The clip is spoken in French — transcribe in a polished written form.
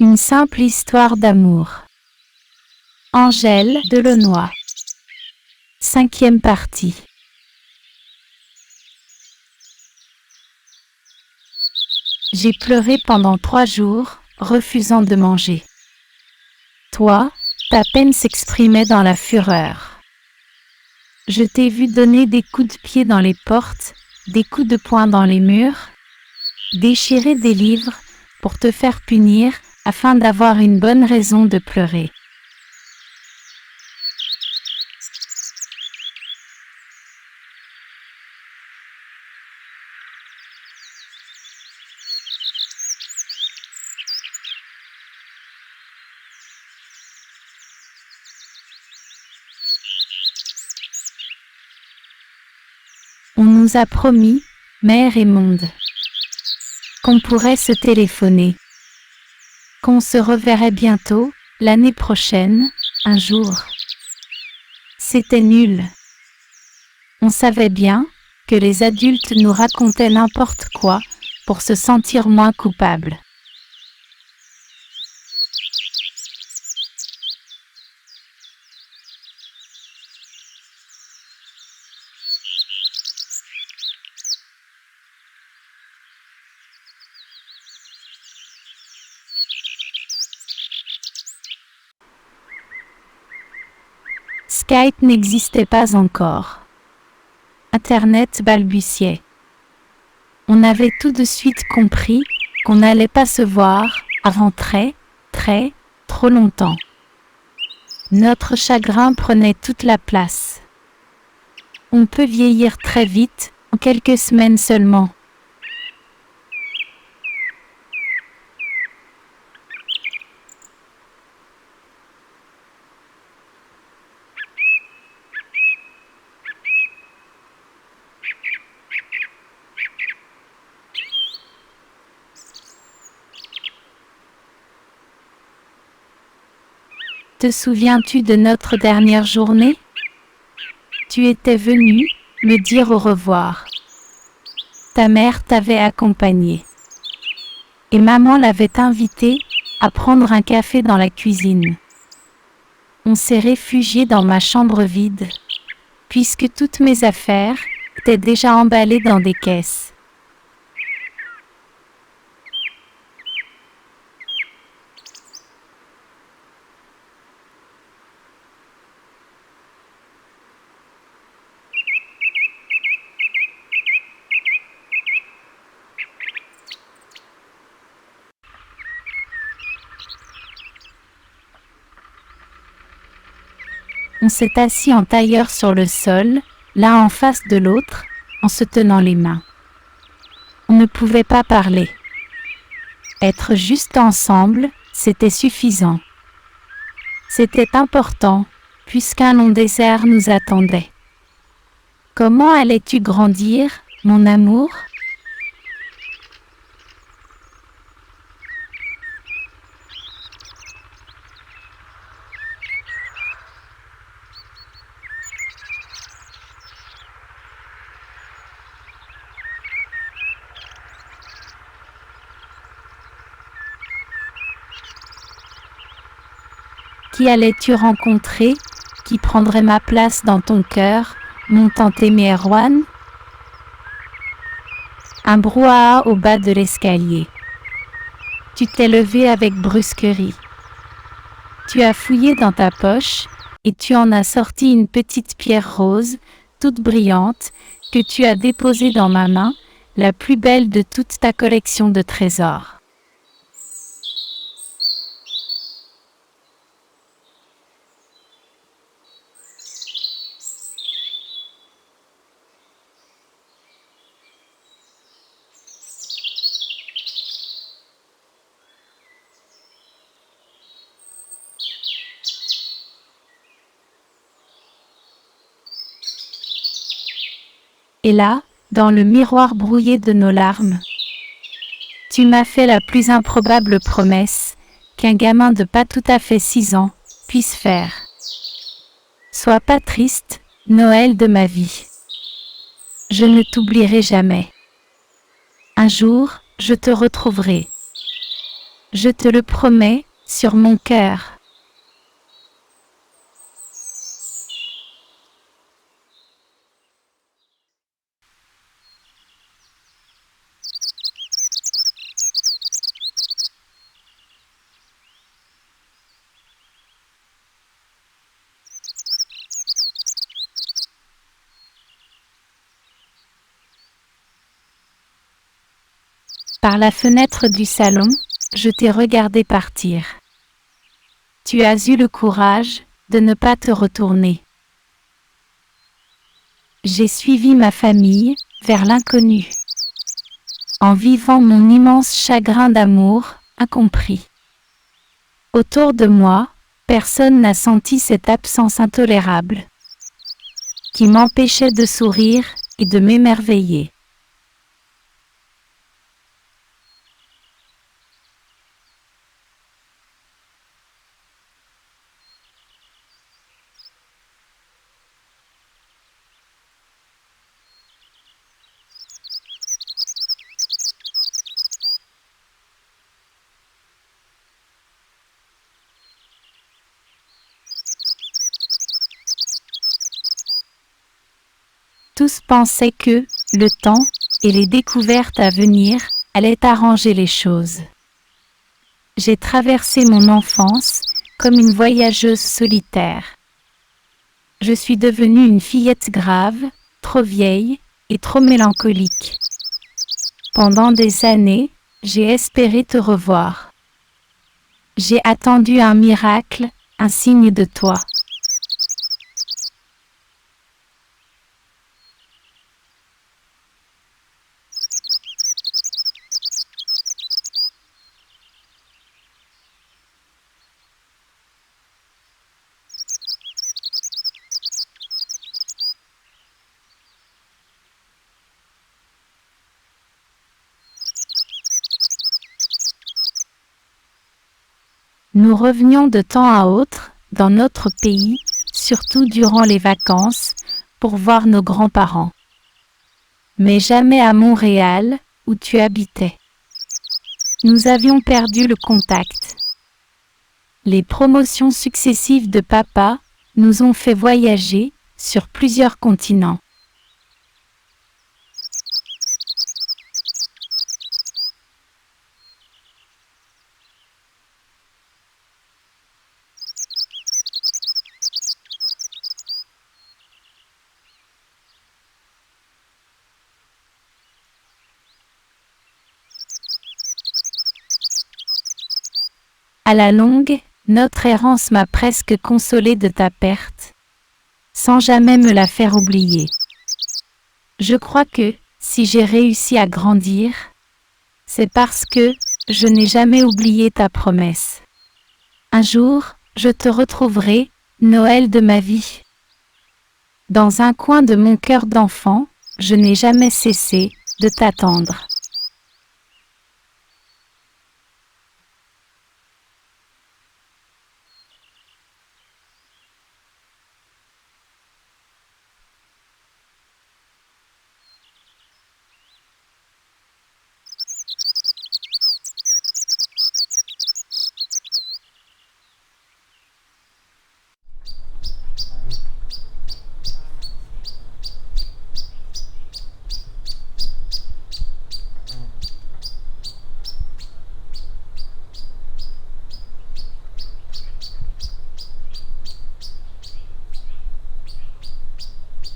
Une simple histoire d'amour. Angèle Delaunoy. 5e partie. J'ai pleuré pendant 3 jours, refusant de manger. Toi, ta peine s'exprimait dans la fureur. Je t'ai vu donner des coups de pied dans les portes, des coups de poing dans les murs, déchirer des livres pour te faire punir afin d'avoir une bonne raison de pleurer. On nous a promis, mère et monde, qu'on pourrait se téléphoner, qu'on se reverrait bientôt, l'année prochaine, un jour. C'était nul. On savait bien que les adultes nous racontaient n'importe quoi pour se sentir moins coupables. Skype n'existait pas encore. Internet balbutiait. On avait tout de suite compris qu'on n'allait pas se voir avant trop longtemps. Notre chagrin prenait toute la place. On peut vieillir très vite, en quelques semaines seulement. Te souviens-tu de notre dernière journée? Tu étais venu me dire au revoir. Ta mère t'avait accompagné. Et maman l'avait invité à prendre un café dans la cuisine. On s'est réfugié dans ma chambre vide, puisque toutes mes affaires étaient déjà emballées dans des caisses. On s'est assis en tailleur sur le sol, l'un en face de l'autre, en se tenant les mains. On ne pouvait pas parler. Être juste ensemble, c'était suffisant. C'était important, puisqu'un long désert nous attendait. Comment allais-tu grandir, mon amour? Qui allais-tu rencontrer, qui prendrait ma place dans ton cœur, mon tant aimé Erwan? Un brouhaha au bas de l'escalier. Tu t'es levé avec brusquerie. Tu as fouillé dans ta poche, et tu en as sorti une petite pierre rose, toute brillante, que tu as déposée dans ma main, la plus belle de toute ta collection de trésors. Et là, dans le miroir brouillé de nos larmes, tu m'as fait la plus improbable promesse qu'un gamin de pas tout à fait 6 ans puisse faire. Sois pas triste, Noël de ma vie. Je ne t'oublierai jamais. Un jour, je te retrouverai. Je te le promets, sur mon cœur. Par la fenêtre du salon, je t'ai regardé partir. Tu as eu le courage de ne pas te retourner. J'ai suivi ma famille vers l'inconnu, en vivant mon immense chagrin d'amour incompris. Autour de moi, personne n'a senti cette absence intolérable qui m'empêchait de sourire et de m'émerveiller. Tous pensaient que le temps et les découvertes à venir allaient arranger les choses. J'ai traversé mon enfance comme une voyageuse solitaire. Je suis devenue une fillette grave, trop vieille et trop mélancolique. Pendant des années, j'ai espéré te revoir. J'ai attendu un miracle, un signe de toi. Nous revenions de temps à autre dans notre pays, surtout durant les vacances, pour voir nos grands-parents. Mais jamais à Montréal, où tu habitais. Nous avions perdu le contact. Les promotions successives de papa nous ont fait voyager sur plusieurs continents. À la longue, notre errance m'a presque consolée de ta perte, sans jamais me la faire oublier. Je crois que, si j'ai réussi à grandir, c'est parce que je n'ai jamais oublié ta promesse. Un jour, je te retrouverai, Noël de ma vie. Dans un coin de mon cœur d'enfant, je n'ai jamais cessé de t'attendre.